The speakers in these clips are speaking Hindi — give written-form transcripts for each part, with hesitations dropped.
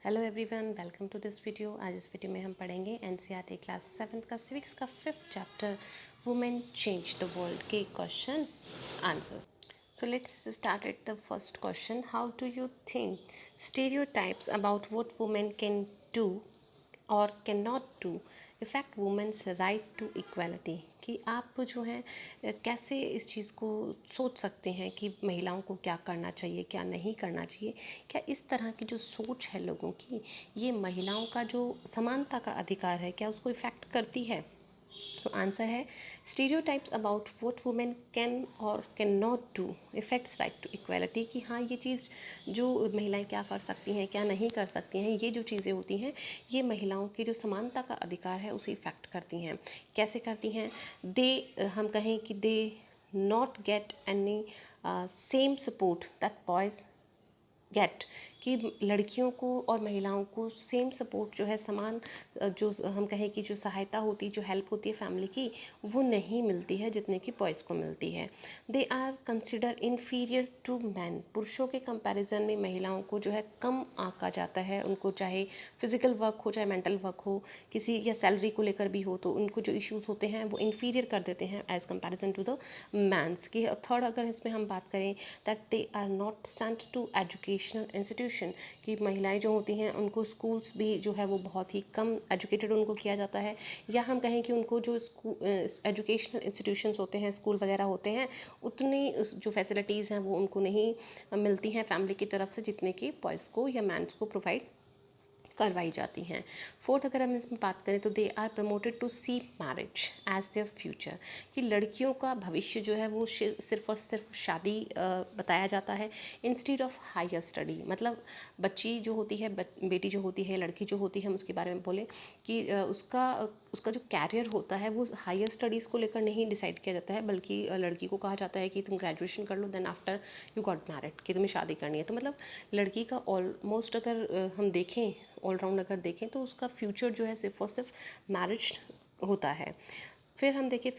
Hello everyone, welcome to this video. आज इस वीडियो में हम पढ़ेंगे एनसीईआरटी क्लास 7 का सिविक्स का 5th chapter women change the world के question answers. So let's start at the first question. How do you think stereotypes about what women can do or cannot do affect women's right to equality? कि आप जो है कैसे इस चीज़ को सोच सकते हैं कि महिलाओं को क्या करना चाहिए, क्या नहीं करना चाहिए। क्या इस तरह की जो सोच है लोगों की, ये महिलाओं का जो समानता का अधिकार है, क्या उसको इफ़ेक्ट करती है? तो आंसर है stereotypes about what women can और can not do effects right to equality. कि हाँ, ये चीज़ जो महिलाएं क्या कर सकती हैं, क्या नहीं कर सकती हैं, ये जो चीज़ें होती हैं, ये महिलाओं की जो समानता का अधिकार है उसे इफ़ेक्ट करती हैं। कैसे करती हैं? हम कहें कि they not get any same support that boys get. कि लड़कियों को और महिलाओं को सेम सपोर्ट जो है, समान जो हम कहें कि जो सहायता होती है, जो हेल्प होती है फैमिली की, वो नहीं मिलती है जितने की बॉयज़ को मिलती है। They are consider inferior to man. पुरुषों के कंपैरिजन में महिलाओं को जो है कम आंका जाता है। उनको चाहे फिजिकल वर्क हो, चाहे मेंटल वर्क हो, किसी या सैलरी को लेकर भी हो, तो उनको जो इश्यूज़ होते हैं वो इन्फीरियर कर देते हैं as comparison to the mans. की थर्ड अगर इसमें हम बात करें, that they are not sent to educational institution. कि महिलाएं जो होती हैं उनको स्कूल्स भी जो है वो बहुत ही कम एजुकेटेड उनको किया जाता है। या हम कहें कि उनको जो एजुकेशनल इंस्टीट्यूशंस होते हैं, स्कूल वगैरह होते हैं, उतनी जो फैसिलिटीज़ हैं वो उनको नहीं मिलती हैं फैमिली की तरफ से जितने कि बॉयज़ को या मैंस को प्रोवाइड करवाई जाती हैं। फोर्थ अगर हम इसमें बात करें तो they are promoted to see marriage as their future. कि लड़कियों का भविष्य जो है वो सिर्फ और सिर्फ शादी बताया जाता है इंस्टीड ऑफ हायर स्टडी। मतलब बच्ची जो होती है, बेटी जो होती है, लड़की जो होती है, हम उसके बारे में बोले कि उसका जो कैरियर होता है वो हायर स्टडीज़ को लेकर नहीं डिसाइड किया जाता है, बल्कि लड़की को कहा जाता है कि तुम ग्रेजुएशन कर लो, then after you got married, कि तुम्हें शादी करनी है। तो मतलब लड़की का ऑलमोस्ट अगर हम देखें, ऑलराउंड अगर देखें, तो उसका फ्यूचर जो है सिर्फ और सिर्फ मैरिज होता है। फिर हम देखें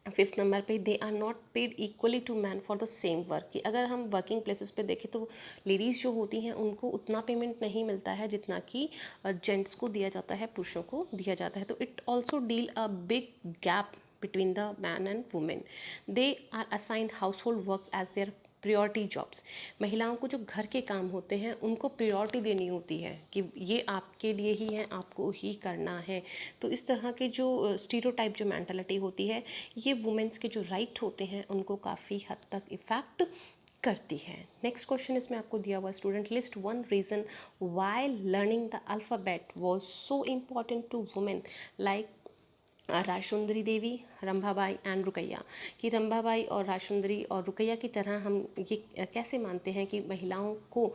फिफ्थ नंबर पे, they are not paid equally to man for the same work. कि अगर हम वर्किंग प्लेसेस पे देखें तो लेडीज़ जो होती हैं उनको उतना पेमेंट नहीं मिलता है जितना कि जेंट्स को दिया जाता है, पुरुषों को दिया जाता है। तो it also deal a big gap between the man and women. They are assigned household work as their priority jobs. महिलाओं को जो घर के काम होते हैं उनको प्रियोरिटी देनी होती है कि ये आपके लिए ही है, आपको ही करना है। तो इस तरह के जो स्टीरियोटाइप जो मेंटालिटी होती है, ये वुमेन्स के जो राइट होते हैं उनको काफ़ी हद तक इफ़ेक्ट करती है। नेक्स्ट क्वेश्चन इसमें आपको दिया हुआ, student list one reason why learning the alphabet was so important to women like Rajasundari Devi, Rambhabai and Rukaiya. कि रंभाबाई और राजसुंदरी और रुकैया की तरह हम ये कैसे मानते हैं कि महिलाओं को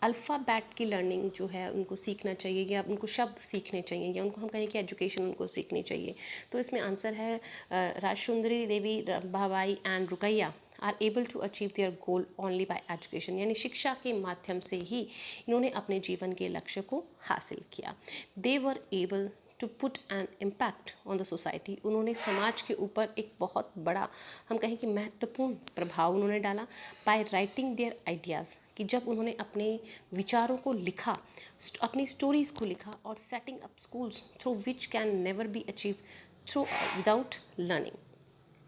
अल्फ़ाबेट की लर्निंग जो है उनको सीखना चाहिए, या उनको शब्द सीखने चाहिए, या उनको हम कहें कि एजुकेशन उनको सीखनी चाहिए। तो इसमें आंसर है Rajasundari Devi, Rambhabai and Rukaiya are able to achieve their goal only by education. यानी शिक्षा के माध्यम से ही इन्होंने अपने जीवन के लक्ष्य को हासिल किया। They were able to put an impact on the society. उन्होंने समाज के ऊपर एक बहुत बड़ा, हम कहें कि महत्वपूर्ण प्रभाव उन्होंने डाला बाय राइटिंग देयर आइडियाज़। कि जब उन्होंने अपने विचारों को लिखा, अपनी स्टोरीज़ को लिखा, और setting up schools through which can never be achieve through without learning.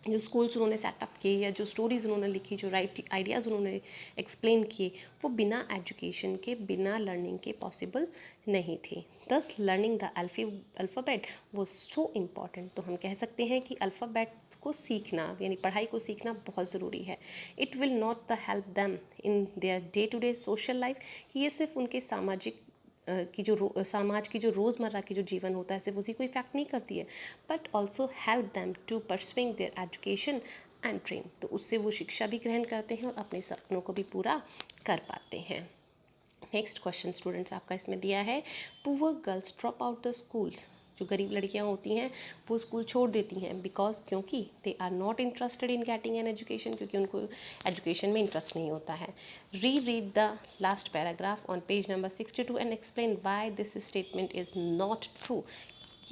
जो स्कूल्स उन्होंने सेटअप किए, या जो स्टोरीज़ उन्होंने लिखी, जो राइट आइडियाज़ उन्होंने एक्सप्लेन किए, वो बिना एजुकेशन के, बिना लर्निंग के पॉसिबल नहीं थे। दस लर्निंग द अल्फ़ाबेट वो सो इम्पॉर्टेंट। तो हम कह सकते हैं कि अल्फ़ाबेट को सीखना, यानी पढ़ाई को सीखना बहुत ज़रूरी है। It will not the help them in their day to day social life. कि ये सिर्फ उनके सामाजिक की जो समाज की जो रोज़मर्रा की जो जीवन होता है सिर्फ उसी को इफ़ेक्ट नहीं करती है, but also help them to pursuing their education and dream. तो उससे वो शिक्षा भी ग्रहण करते हैं और अपने सपनों को भी पूरा कर पाते हैं। नेक्स्ट क्वेश्चन स्टूडेंट्स आपका इसमें दिया है, poor girls drop out the schools. जो गरीब लड़कियां होती हैं वो स्कूल छोड़ देती हैं बिकॉज, क्योंकि they are not interested in getting an education. क्योंकि उनको एजुकेशन में इंटरेस्ट नहीं होता है। Reread the last paragraph on page number 62 and explain why this statement is not true.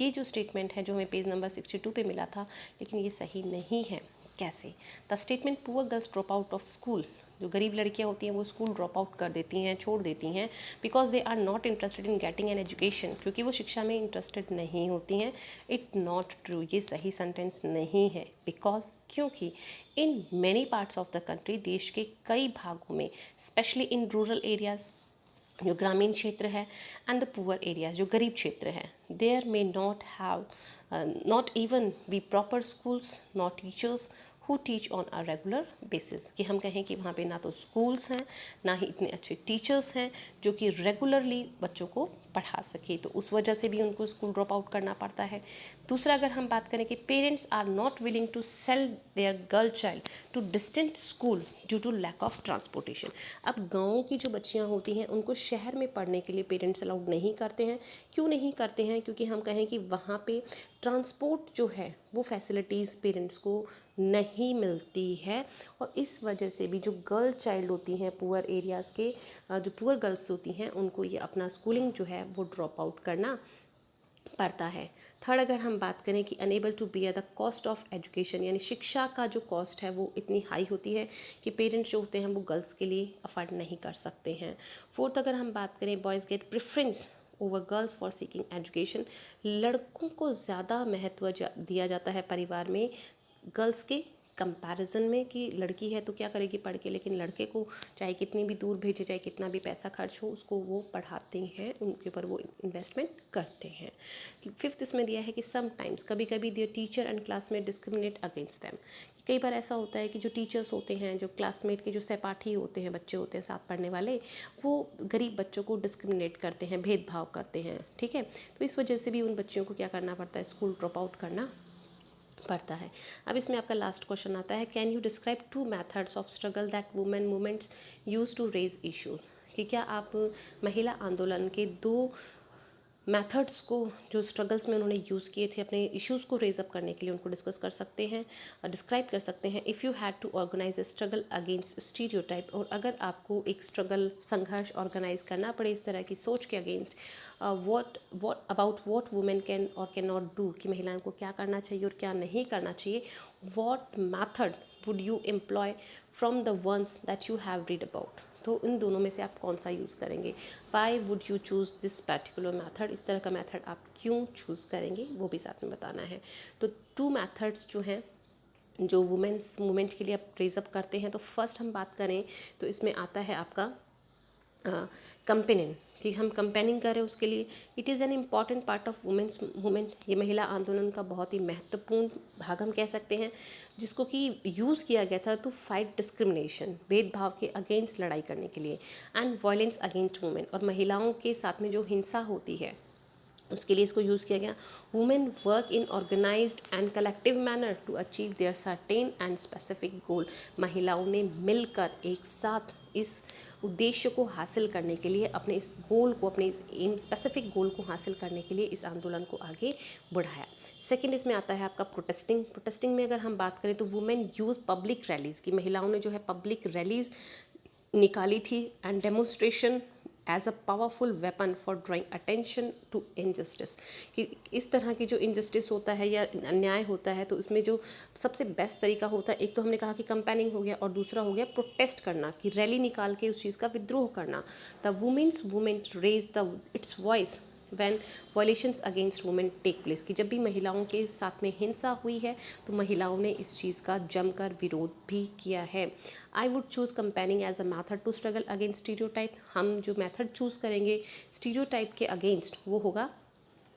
ये जो स्टेटमेंट है जो हमें पेज नंबर 62 पे मिला था, लेकिन ये सही नहीं है। कैसे? The statement poor girls drop out of school जो गरीब लड़कियां होती हैं वो स्कूल ड्रॉप आउट कर देती हैं, छोड़ देती हैं, because they are not interested in getting an education, क्योंकि वो शिक्षा में इंटरेस्टेड नहीं होती हैं। इट नॉट ट्रू, ये सही सेंटेंस नहीं है। बिकॉज क्योंकि in many parts of the country, देश के कई भागों में, स्पेशली इन रूरल एरियाज, जो ग्रामीण क्षेत्र है, एंड द पुअर एरियाज, जो गरीब क्षेत्र है, there may not have not even be proper schools, not teachers who teach on a regular basis, कि हम कहें कि वहाँ पे ना तो स्कूल्स हैं, ना ही इतने अच्छे टीचर्स हैं जो कि रेगुलरली बच्चों को पढ़ा सके, तो उस वजह से भी उनको स्कूल ड्रॉप आउट करना पड़ता है। दूसरा, अगर हम बात करें कि parents are not willing to sell their girl child to distant school due to lack of transportation. अब गाँव की जो बच्चियाँ होती हैं उनको शहर में पढ़ने के लिए पेरेंट्स अलाउड नहीं करते हैं। क्यों नहीं करते हैं? क्योंकि हम कहें कि वहाँ पे ट्रांसपोर्ट जो है वो फैसिलिटीज़ पेरेंट्स को नहीं मिलती है, और इस वजह से भी जो गर्ल चाइल्ड होती हैं पुअर एरियाज़ के, जो पुअर गर्ल्स होती हैं, उनको ये अपना स्कूलिंग जो है वो ड्रॉप आउट करना पड़ता है। थर्ड, अगर हम बात करें कि unable to bear the cost of education, यानी शिक्षा का जो कॉस्ट है वो इतनी हाई होती है कि पेरेंट्स जो होते हैं वो गर्ल्स के लिए अफोर्ड नहीं कर सकते हैं। फोर्थ, अगर हम बात करें boys get preference over girls for seeking education, लड़कों को ज़्यादा महत्व दिया जाता है परिवार में गर्ल्स के कंपैरिजन में, कि लड़की है तो क्या करेगी पढ़ के, लेकिन लड़के को चाहे कितनी भी दूर भेजे, चाहे कितना भी पैसा खर्च हो, उसको वो पढ़ाते हैं, उनके ऊपर वो इन्वेस्टमेंट करते हैं। फिफ्थ इसमें दिया है कि समटाइम्स, कभी कभी there teacher and classmate discriminate against them. कई बार ऐसा होता है कि जो टीचर्स होते हैं, जो क्लासमेट के जो सहपाठी होते हैं, बच्चे होते हैं साथ पढ़ने वाले, वो गरीब बच्चों को डिस्क्रिमिनेट करते हैं, भेदभाव करते हैं, ठीक है। तो इस वजह से भी उन बच्चों को क्या करना पड़ता है, स्कूल ड्रॉप आउट करना पड़ता है। अब इसमें आपका लास्ट क्वेश्चन आता है, can you describe 2 methods of struggle that women movements use to raise issues, कि क्या आप महिला आंदोलन के 2 मेथड्स को, जो स्ट्रगल्स में उन्होंने यूज़ किए थे अपने इश्यूज़ को रेज अप करने के लिए, उनको डिस्कस कर सकते हैं और डिस्क्राइब कर सकते हैं। If you had to organise a struggle against stereotype, और अगर आपको एक स्ट्रगल, संघर्ष ऑर्गेनाइज करना पड़े इस तरह की सोच के अगेंस्ट, व्हाट वुमेन कैन और कैन नॉट डू, कि महिलाओं को क्या करना चाहिए और क्या नहीं करना चाहिए, what method would you employ from the ones that you have read about, तो इन दोनों में से आप कौन सा यूज़ करेंगे। Why would you choose this particular method, इस तरह का मैथड आप क्यों चूज़ करेंगे वो भी साथ में बताना है। तो 2 मैथड्स जो हैं जो वुमेन्स मूवमेंट के लिए आप रेजअप करते हैं, तो फर्स्ट हम बात करें तो इसमें आता है आपका कंपेनिंग, कि हम कंपेनिंग करें उसके लिए। It is an important part of women's movement, ये महिला आंदोलन का बहुत ही महत्वपूर्ण भाग हम कह सकते हैं, जिसको कि यूज़ किया गया था टू फाइट डिस्क्रिमिनेशन, भेदभाव के अगेंस्ट लड़ाई करने के लिए, एंड वायलेंस अगेंस्ट वुमेन, और महिलाओं के साथ में जो हिंसा होती है उसके लिए इसको यूज़ किया गया। Women work in organised and collective manner to achieve their certain and specific goal, महिलाओं ने मिलकर एक साथ इस उद्देश्य को हासिल करने के लिए, अपने इस गोल को, अपने इस एम स्पेसिफिक गोल को हासिल करने के लिए इस आंदोलन को आगे बढ़ाया। सेकंड इसमें आता है आपका प्रोटेस्टिंग। प्रोटेस्टिंग में अगर हम बात करें तो वुमेन यूज़ पब्लिक रैलीज़, की महिलाओं ने जो है पब्लिक रैलीज़ निकाली थी, and demonstration as a powerful weapon for drawing attention to injustice, कि इस तरह की जो इनजस्टिस होता है या अन्याय होता है, तो उसमें जो सबसे बेस्ट तरीका होता है, एक तो हमने कहा कि कंपेनिंग हो गया, और दूसरा हो गया प्रोटेस्ट करना, कि रैली निकाल के उस चीज़ का विद्रोह करना। The women's movement raise the its voice when violations against women take place, कि जब भी महिलाओं के साथ में हिंसा हुई है तो महिलाओं ने इस चीज़ का जमकर विरोध भी किया है। I would choose campaigning as a method to struggle against stereotype, हम जो मैथड चूज़ करेंगे स्टीरियोटाइप के अगेंस्ट वो होगा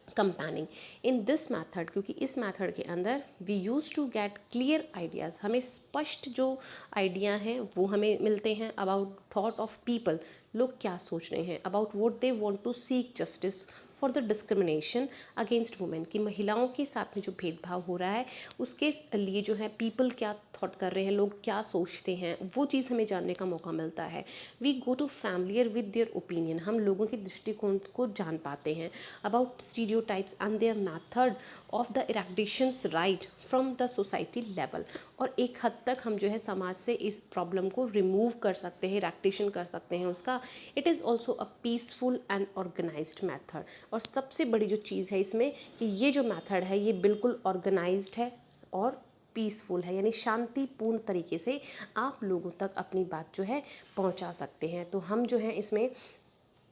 कंपेनिंग। इन दिस मैथड, क्योंकि इस मैथड के अंदर we use to get clear ideas, हमें स्पष्ट जो आइडिया हैं वो हमें मिलते हैं अबाउट थॉट ऑफ पीपल, लोग क्या सोच रहे हैं, about what they want to seek justice for the discrimination against women, की महिलाओं के साथ में जो भेदभाव हो रहा है उसके लिए जो है पीपल क्या थॉट कर रहे हैं, लोग क्या सोचते हैं, वो चीज़ हमें जानने का मौका मिलता है। We go to familiar with their opinion, हम लोगों के दृष्टिकोण को जान पाते हैं about stereotypes and their method of the इरेक्टेशंस right from the society level, और एक हद तक हम जो है समाज से इस प्रॉब्लम को रिमूव कर सकते हैं, इरेक्टेशन कर सकते हैं उसका। It is also a peaceful and organised method, और सबसे बड़ी जो चीज़ है इसमें कि ये जो मैथड है ये बिल्कुल ऑर्गेनाइज्ड है और पीसफुल है, यानी शांतिपूर्ण तरीके से आप लोगों तक अपनी बात जो है पहुंचा सकते हैं। तो हम जो है इसमें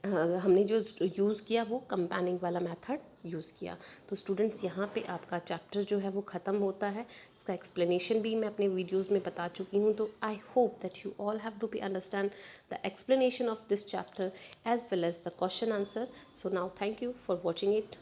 हमने जो यूज़ किया वो कंपाउंडिंग वाला मेथड यूज़ किया। तो स्टूडेंट्स यहाँ पे आपका चैप्टर जो है वो ख़त्म होता है। इसका एक्सप्लेनेशन भी मैं अपने वीडियोस में बता चुकी हूँ। तो I hope that you all have to be understand the explanation of this chapter as well as the question answer. So now thank you for watching it.